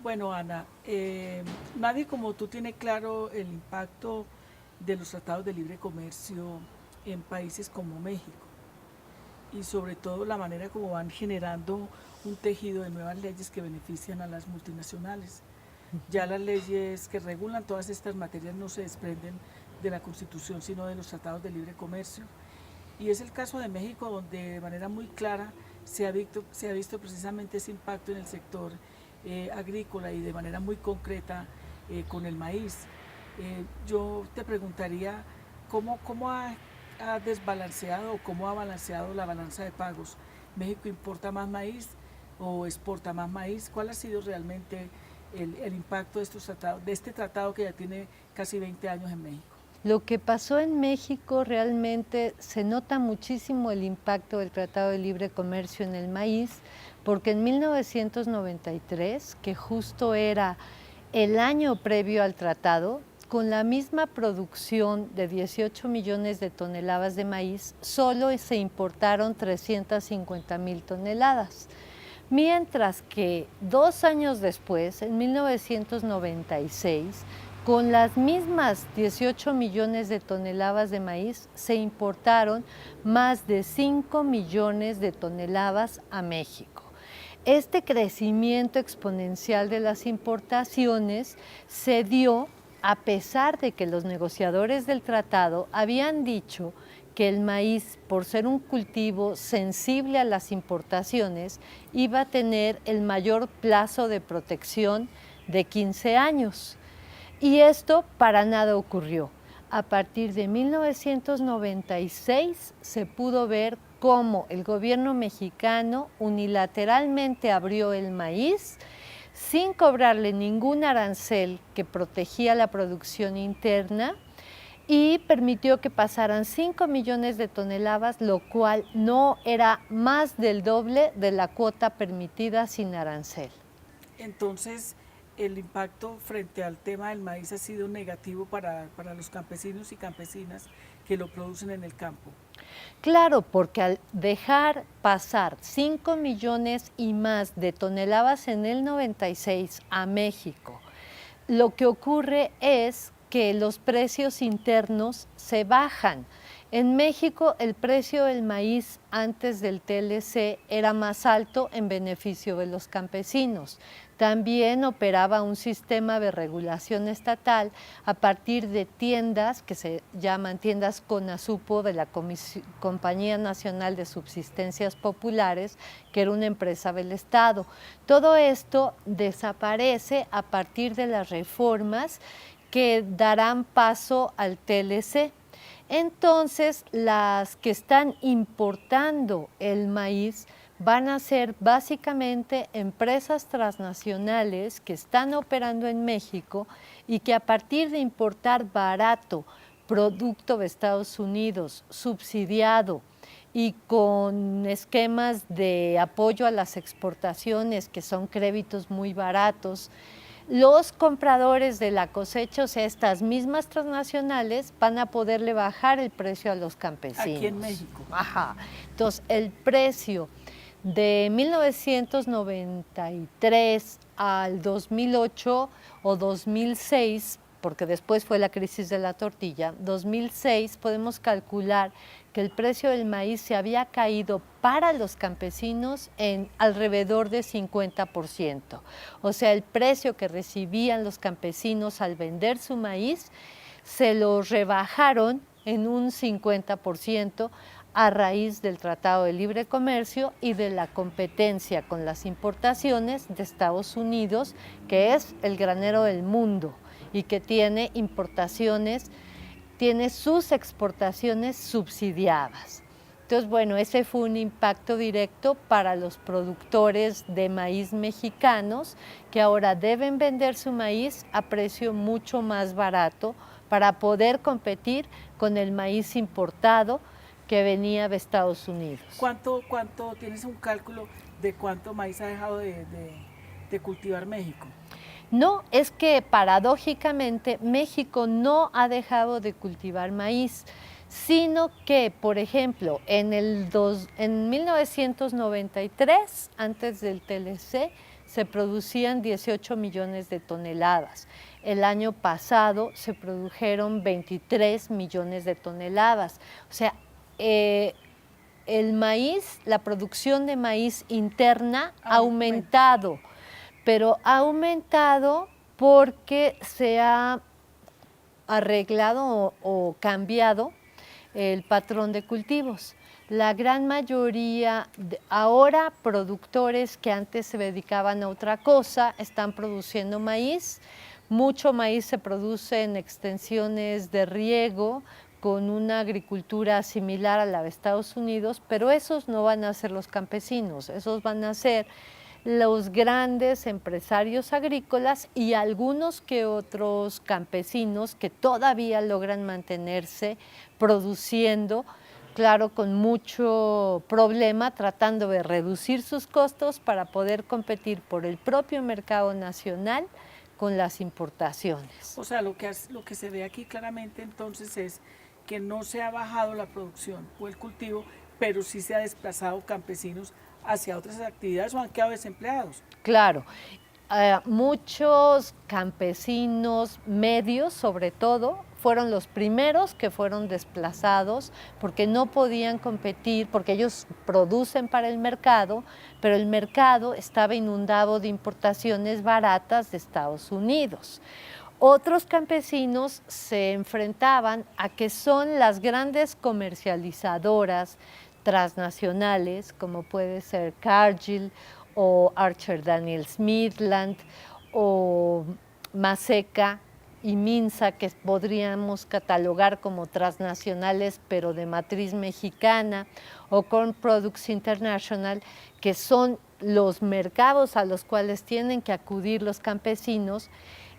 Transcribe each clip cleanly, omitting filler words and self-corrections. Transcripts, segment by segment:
Bueno, Ana, nadie como tú tiene claro el impacto de los tratados de libre comercio en países como México y sobre todo la manera como van generando un tejido de nuevas leyes que benefician a las multinacionales. Ya las leyes que regulan todas estas materias no se desprenden de la Constitución, sino de los tratados de libre comercio. Y es el caso de México, donde de manera muy clara se ha visto precisamente ese impacto en el sector agrícola y de manera muy concreta con el maíz. Yo te preguntaría cómo ha desbalanceado o cómo ha balanceado la balanza de pagos. ¿México importa más maíz o exporta más maíz? ¿Cuál ha sido realmente el impacto de estos tratados, de este tratado que ya tiene casi 20 años en México? Lo que pasó en México realmente se nota muchísimo el impacto del Tratado de Libre Comercio en el maíz, porque en 1993, que justo era el año previo al tratado, con la misma producción de 18 millones de toneladas de maíz, solo se importaron 350,000 toneladas. Mientras que 2 años después, en 1996, con las mismas 18 millones de toneladas de maíz, se importaron más de 5 millones de toneladas a México. Este crecimiento exponencial de las importaciones se dio a pesar de que los negociadores del tratado habían dicho que el maíz, por ser un cultivo sensible a las importaciones, iba a tener el mayor plazo de protección de 15 años. Y esto para nada ocurrió. A partir de 1996 se pudo ver cómo el gobierno mexicano unilateralmente abrió el maíz sin cobrarle ningún arancel que protegía la producción interna y permitió que pasaran 5 millones de toneladas, lo cual no era más del doble de la cuota permitida sin arancel. Entonces, el impacto frente al tema del maíz ha sido negativo para los campesinos y campesinas que lo producen en el campo. Claro, porque al dejar pasar 5 millones y más de toneladas en el 96 a México, lo que ocurre es que los precios internos se bajan. En México el precio del maíz antes del TLC era más alto en beneficio de los campesinos. También operaba un sistema de regulación estatal a partir de tiendas que se llaman tiendas CONASUPO de la Compañía Nacional de Subsistencias Populares, que era una empresa del Estado. Todo esto desaparece a partir de las reformas que darán paso al TLC. Entonces, las que están importando el maíz van a ser básicamente empresas transnacionales que están operando en México y que a partir de importar barato producto de Estados Unidos, subsidiado y con esquemas de apoyo a las exportaciones, que son créditos muy baratos, los compradores de la cosecha, o sea, estas mismas transnacionales, van a poderle bajar el precio a los campesinos. Aquí en México. Ajá. Entonces, el precio de 1993 al 2008 o 2006, porque después fue la crisis de la tortilla, 2006 podemos calcular que el precio del maíz se había caído para los campesinos en alrededor de 50%. O sea, el precio que recibían los campesinos al vender su maíz se lo rebajaron en un 50% a raíz del Tratado de Libre Comercio y de la competencia con las importaciones de Estados Unidos, que es el granero del mundo y que tiene importaciones, tiene sus exportaciones subsidiadas. Entonces, bueno, ese fue un impacto directo para los productores de maíz mexicanos que ahora deben vender su maíz a precio mucho más barato para poder competir con el maíz importado que venía de Estados Unidos. ¿Cuánto tienes un cálculo de cuánto maíz ha dejado de cultivar México? No, es que paradójicamente México no ha dejado de cultivar maíz, sino que, por ejemplo, en 1993, antes del TLC, se producían 18 millones de toneladas. El año pasado se produjeron 23 millones de toneladas. O sea, el maíz, la producción de maíz interna ha aumentado, pero ha aumentado porque se ha arreglado o cambiado el patrón de cultivos. La gran mayoría, ahora productores que antes se dedicaban a otra cosa, están produciendo maíz. Mucho maíz se produce en extensiones de riego, con una agricultura similar a la de Estados Unidos, pero esos no van a ser los campesinos, esos van a ser los grandes empresarios agrícolas y algunos que otros campesinos que todavía logran mantenerse produciendo, claro, con mucho problema, tratando de reducir sus costos para poder competir por el propio mercado nacional con las importaciones. O sea, lo que se ve aquí claramente entonces es que no se ha bajado la producción o el cultivo, pero sí se ha desplazado campesinos hacia otras actividades o han quedado desempleados. Claro, muchos campesinos medios, sobre todo, fueron los primeros que fueron desplazados porque no podían competir, porque ellos producen para el mercado, pero el mercado estaba inundado de importaciones baratas de Estados Unidos. Otros campesinos se enfrentaban a que son las grandes comercializadoras transnacionales, como puede ser Cargill o Archer Daniels Midland o Maseca y Minsa, que podríamos catalogar como transnacionales pero de matriz mexicana, o Corn Products International, que son los mercados a los cuales tienen que acudir los campesinos.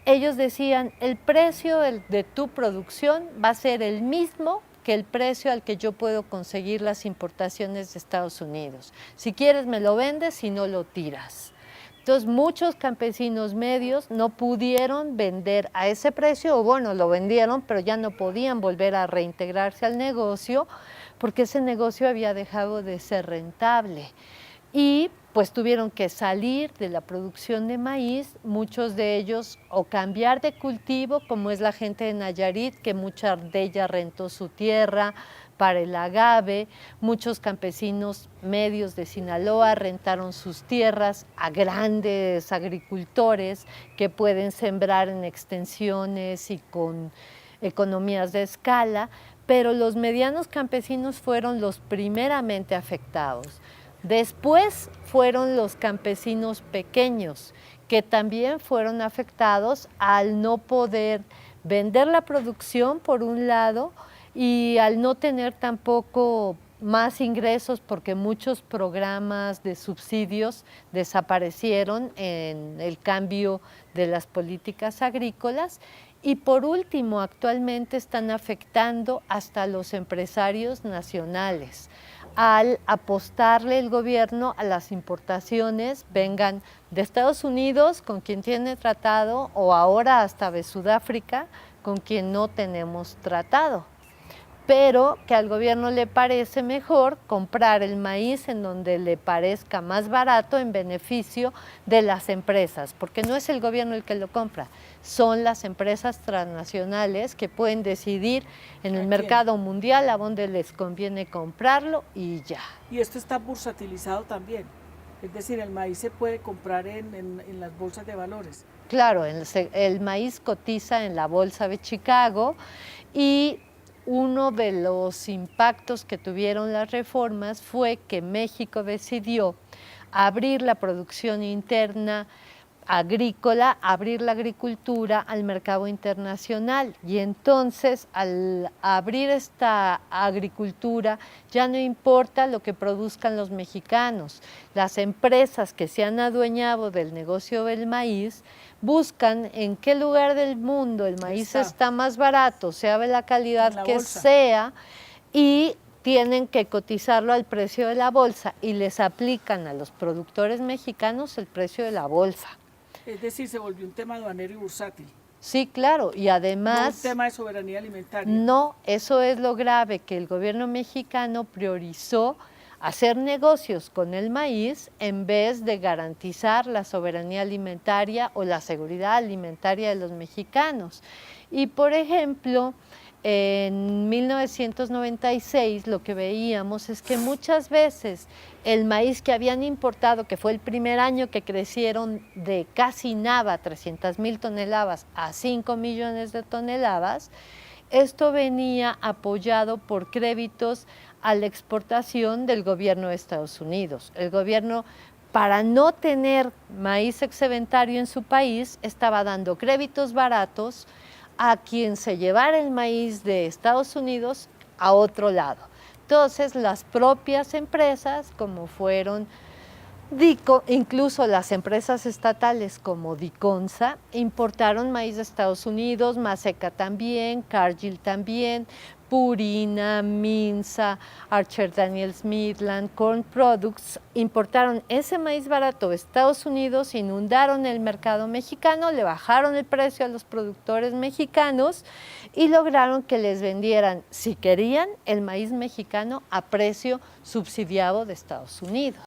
Ellos decían, el precio de tu producción va a ser el mismo que el precio al que yo puedo conseguir las importaciones de Estados Unidos. Si quieres me lo vendes, si no lo tiras. Entonces muchos campesinos medios no pudieron vender a ese precio, o bueno, lo vendieron, pero ya no podían volver a reintegrarse al negocio porque ese negocio había dejado de ser rentable. Y pues tuvieron que salir de la producción de maíz, muchos de ellos o cambiar de cultivo, como es la gente de Nayarit, que mucha de ella rentó su tierra para el agave, muchos campesinos medios de Sinaloa rentaron sus tierras a grandes agricultores que pueden sembrar en extensiones y con economías de escala, pero los medianos campesinos fueron los primeramente afectados. Después fueron los campesinos pequeños, que también fueron afectados al no poder vender la producción, por un lado, y al no tener tampoco más ingresos, porque muchos programas de subsidios desaparecieron en el cambio de las políticas agrícolas. Y por último, actualmente están afectando hasta los empresarios nacionales, al apostarle el gobierno a las importaciones, vengan de Estados Unidos, con quien tiene tratado, o ahora hasta de Sudáfrica, con quien no tenemos tratado. Pero que al gobierno le parece mejor comprar el maíz en donde le parezca más barato en beneficio de las empresas, porque no es el gobierno el que lo compra, son las empresas transnacionales que pueden decidir en el mercado mundial a dónde les conviene comprarlo y ya. Y esto está bursatilizado también, es decir, el maíz se puede comprar en las bolsas de valores. Claro, el maíz cotiza en la bolsa de Chicago y uno de los impactos que tuvieron las reformas fue que México decidió abrir la producción interna agrícola, abrir la agricultura al mercado internacional, y entonces al abrir esta agricultura ya no importa lo que produzcan los mexicanos. Las empresas que se han adueñado del negocio del maíz buscan en qué lugar del mundo el maíz está más barato, sea de la calidad que sea, y tienen que cotizarlo al precio de la bolsa y les aplican a los productores mexicanos el precio de la bolsa. Es decir, se volvió un tema aduanero y bursátil. Sí, claro, y además... No un tema de soberanía alimentaria. No, eso es lo grave, que el gobierno mexicano priorizó hacer negocios con el maíz en vez de garantizar la soberanía alimentaria o la seguridad alimentaria de los mexicanos. Y por ejemplo, en 1996 lo que veíamos es que muchas veces el maíz que habían importado, que fue el primer año que crecieron de casi nada, 300,000 toneladas, a 5 millones de toneladas, esto venía apoyado por créditos a la exportación del gobierno de Estados Unidos. El gobierno, para no tener maíz excedentario en su país, estaba dando créditos baratos a quien se llevara el maíz de Estados Unidos a otro lado. Entonces, las propias empresas, como fueron incluso las empresas estatales como Diconsa, importaron maíz de Estados Unidos, Maseca también, Cargill también, Purina, Minsa, Archer Daniels Midland, Corn Products, importaron ese maíz barato de Estados Unidos, inundaron el mercado mexicano, le bajaron el precio a los productores mexicanos y lograron que les vendieran, si querían, el maíz mexicano a precio subsidiado de Estados Unidos.